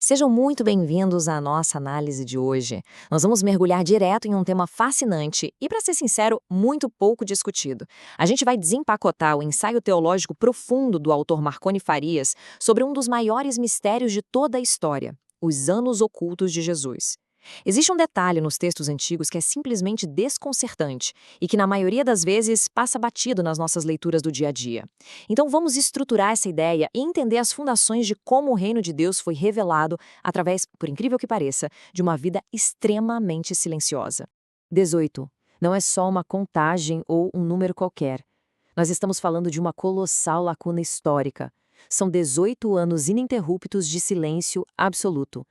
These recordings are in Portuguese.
Sejam muito bem-vindos à nossa análise de hoje. Nós vamos mergulhar direto em um tema fascinante e, para ser sincero, muito pouco discutido. A gente vai desempacotar o ensaio teológico profundo do autor Marconi Farias sobre um dos maiores mistérios de toda a história, os anos ocultos de Jesus. Existe um detalhe nos textos antigos que é simplesmente desconcertante e que, na maioria das vezes, passa batido nas nossas leituras do dia a dia. Então, vamos estruturar essa ideia e entender as fundações de como o reino de Deus foi revelado através, por incrível que pareça, de uma vida extremamente silenciosa. 18. Não é só uma contagem ou um número qualquer. Nós estamos falando de uma colossal lacuna histórica. São 18 anos ininterruptos de silêncio absoluto.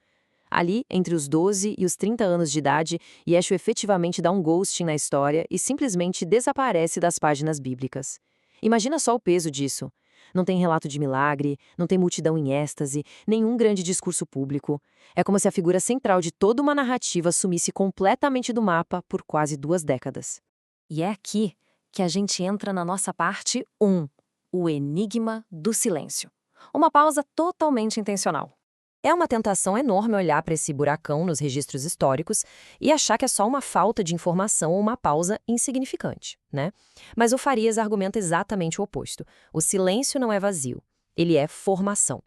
Ali, entre os 12 e os 30 anos de idade, Yeshua efetivamente dá um ghosting na história e simplesmente desaparece das páginas bíblicas. Imagina só o peso disso. Não tem relato de milagre, não tem multidão em êxtase, nenhum grande discurso público. É como se a figura central de toda uma narrativa sumisse completamente do mapa por quase 2 décadas. E é aqui que a gente entra na nossa parte 1, o enigma do silêncio. Uma pausa totalmente intencional. É uma tentação enorme olhar para esse buracão nos registros históricos e achar que é só uma falta de informação ou uma pausa insignificante, né? Mas o Farias argumenta exatamente o oposto. O silêncio não é vazio, ele é formação.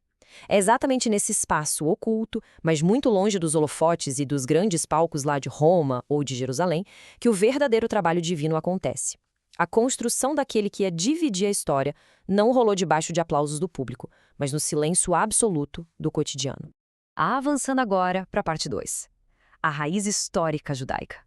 É exatamente nesse espaço oculto, mas muito longe dos holofotes e dos grandes palcos lá de Roma ou de Jerusalém, que o verdadeiro trabalho divino acontece. A construção daquele que ia dividir a história não rolou debaixo de aplausos do público, mas no silêncio absoluto do cotidiano. Avançando agora para a parte 2. A raiz histórica judaica.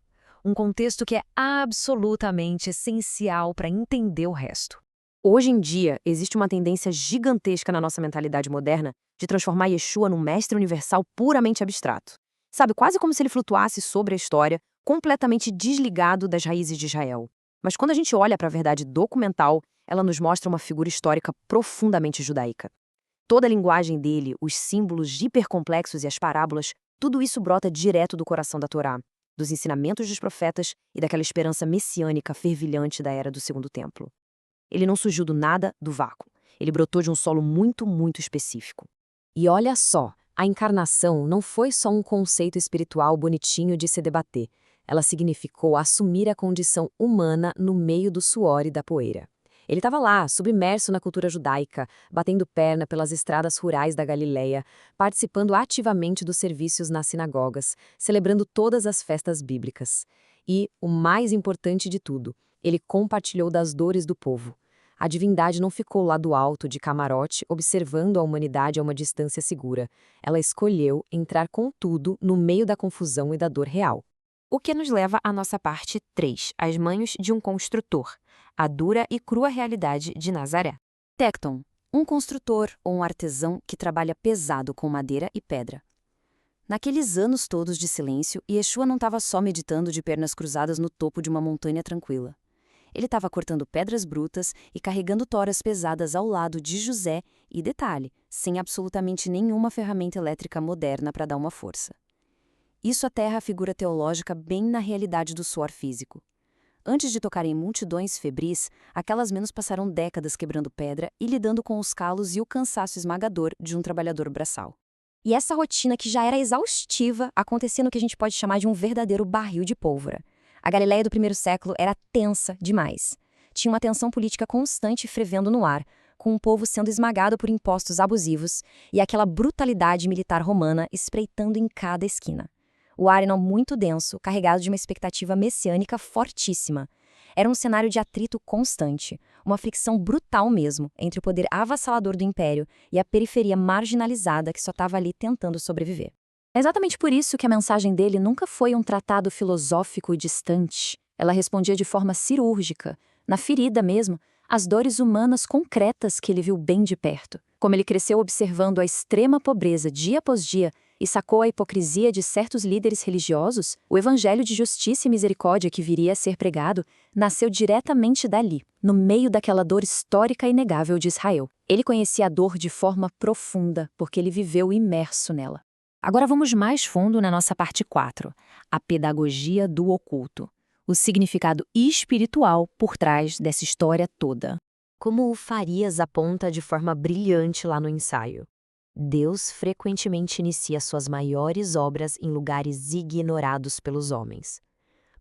Um contexto que é absolutamente essencial para entender o resto. Hoje em dia, existe uma tendência gigantesca na nossa mentalidade moderna de transformar Yeshua num mestre universal puramente abstrato. Sabe, quase como se ele flutuasse sobre a história, completamente desligado das raízes de Israel. Mas quando a gente olha para a verdade documental, ela nos mostra uma figura histórica profundamente judaica. Toda a linguagem dele, os símbolos hipercomplexos e as parábolas, tudo isso brota direto do coração da Torá, dos ensinamentos dos profetas e daquela esperança messiânica fervilhante da era do Segundo Templo. Ele não surgiu do nada, do vácuo. Ele brotou de um solo muito, muito específico. E olha só, a encarnação não foi só um conceito espiritual bonitinho de se debater. Ela significou assumir a condição humana no meio do suor e da poeira. Ele estava lá, submerso na cultura judaica, batendo perna pelas estradas rurais da Galileia, participando ativamente dos serviços nas sinagogas, celebrando todas as festas bíblicas. E, o mais importante de tudo, ele compartilhou das dores do povo. A divindade não ficou lá do alto de camarote, observando a humanidade a uma distância segura. Ela escolheu entrar com tudo no meio da confusão e da dor real. O que nos leva à nossa parte 3, as manhas de um construtor, a dura e crua realidade de Nazaré. Tecton, um construtor ou um artesão que trabalha pesado com madeira e pedra. Naqueles anos todos de silêncio, Yeshua não estava só meditando de pernas cruzadas no topo de uma montanha tranquila. Ele estava cortando pedras brutas e carregando toras pesadas ao lado de José e, detalhe, sem absolutamente nenhuma ferramenta elétrica moderna para dar uma força. Isso aterra a figura teológica bem na realidade do suor físico. Antes de tocar em multidões febris, aquelas mãos passaram décadas quebrando pedra e lidando com os calos e o cansaço esmagador de um trabalhador braçal. E essa rotina que já era exaustiva acontecia no que a gente pode chamar de um verdadeiro barril de pólvora. A Galileia do primeiro século era tensa demais. Tinha uma tensão política constante fervendo no ar, com o povo sendo esmagado por impostos abusivos e aquela brutalidade militar romana espreitando em cada esquina. O ar era muito denso, carregado de uma expectativa messiânica fortíssima. Era um cenário de atrito constante, uma fricção brutal mesmo, entre o poder avassalador do império e a periferia marginalizada que só estava ali tentando sobreviver. É exatamente por isso que a mensagem dele nunca foi um tratado filosófico e distante. Ela respondia de forma cirúrgica, na ferida mesmo, às dores humanas concretas que ele viu bem de perto. Como ele cresceu observando a extrema pobreza dia após dia e sacou a hipocrisia de certos líderes religiosos, o evangelho de justiça e misericórdia que viria a ser pregado nasceu diretamente dali, no meio daquela dor histórica e inegável de Israel. Ele conhecia a dor de forma profunda, porque ele viveu imerso nela. Agora vamos mais fundo na nossa parte 4, a pedagogia do oculto, o significado espiritual por trás dessa história toda. Como o Farias aponta de forma brilhante lá no ensaio. Deus frequentemente inicia suas maiores obras em lugares ignorados pelos homens.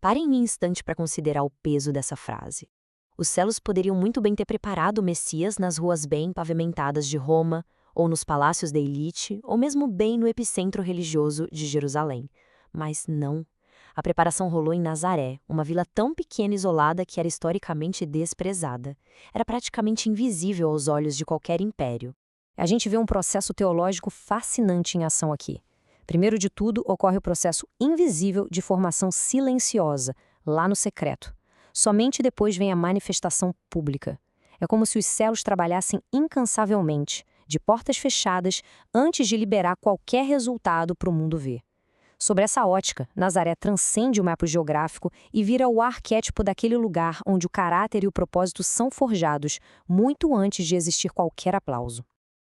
Parem um instante para considerar o peso dessa frase. Os céus poderiam muito bem ter preparado o Messias nas ruas bem pavimentadas de Roma, ou nos palácios da elite, ou mesmo bem no epicentro religioso de Jerusalém. Mas não. A preparação rolou em Nazaré, uma vila tão pequena e isolada que era historicamente desprezada. Era praticamente invisível aos olhos de qualquer império. A gente vê um processo teológico fascinante em ação aqui. Primeiro de tudo, ocorre o processo invisível de formação silenciosa, lá no secreto. Somente depois vem a manifestação pública. É como se os céus trabalhassem incansavelmente, de portas fechadas, antes de liberar qualquer resultado para o mundo ver. Sobre essa ótica, Nazaré transcende o mapa geográfico e vira o arquétipo daquele lugar onde o caráter e o propósito são forjados, muito antes de existir qualquer aplauso.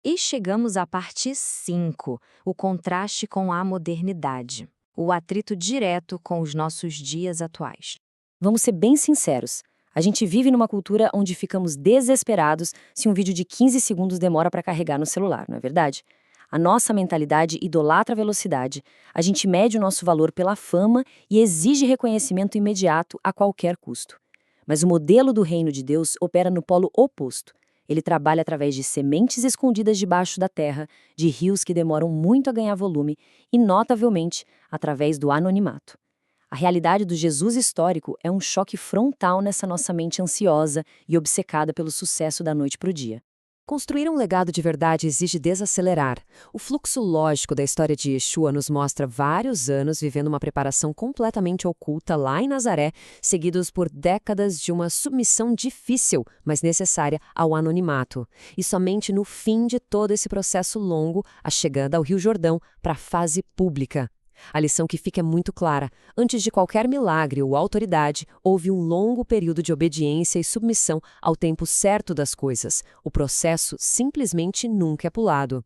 E chegamos à parte 5, o contraste com a modernidade, o atrito direto com os nossos dias atuais. Vamos ser bem sinceros, a gente vive numa cultura onde ficamos desesperados se um vídeo de 15 segundos demora para carregar no celular, não é verdade? A nossa mentalidade idolatra a velocidade, a gente mede o nosso valor pela fama e exige reconhecimento imediato a qualquer custo. Mas o modelo do reino de Deus opera no polo oposto. Ele trabalha através de sementes escondidas debaixo da terra, de rios que demoram muito a ganhar volume e, notavelmente, através do anonimato. A realidade do Jesus histórico é um choque frontal nessa nossa mente ansiosa e obcecada pelo sucesso da noite para o dia. Construir um legado de verdade exige desacelerar. O fluxo lógico da história de Yeshua nos mostra vários anos vivendo uma preparação completamente oculta lá em Nazaré, seguidos por décadas de uma submissão difícil, mas necessária, ao anonimato. E somente no fim de todo esse processo longo, a chegada ao Rio Jordão para a fase pública. A lição que fica é muito clara. Antes de qualquer milagre ou autoridade, houve um longo período de obediência e submissão ao tempo certo das coisas. O processo simplesmente nunca é pulado.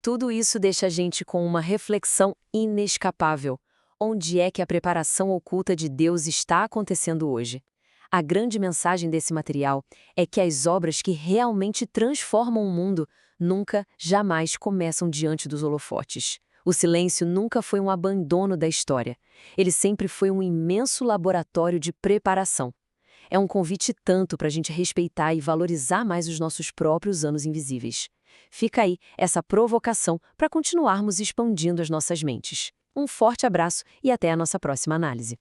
Tudo isso deixa a gente com uma reflexão inescapável. Onde é que a preparação oculta de Deus está acontecendo hoje? A grande mensagem desse material é que as obras que realmente transformam o mundo nunca, jamais começam diante dos holofotes. O silêncio nunca foi um abandono da história. Ele sempre foi um imenso laboratório de preparação. É um convite tanto para a gente respeitar e valorizar mais os nossos próprios anos invisíveis. Fica aí essa provocação para continuarmos expandindo as nossas mentes. Um forte abraço e até a nossa próxima análise.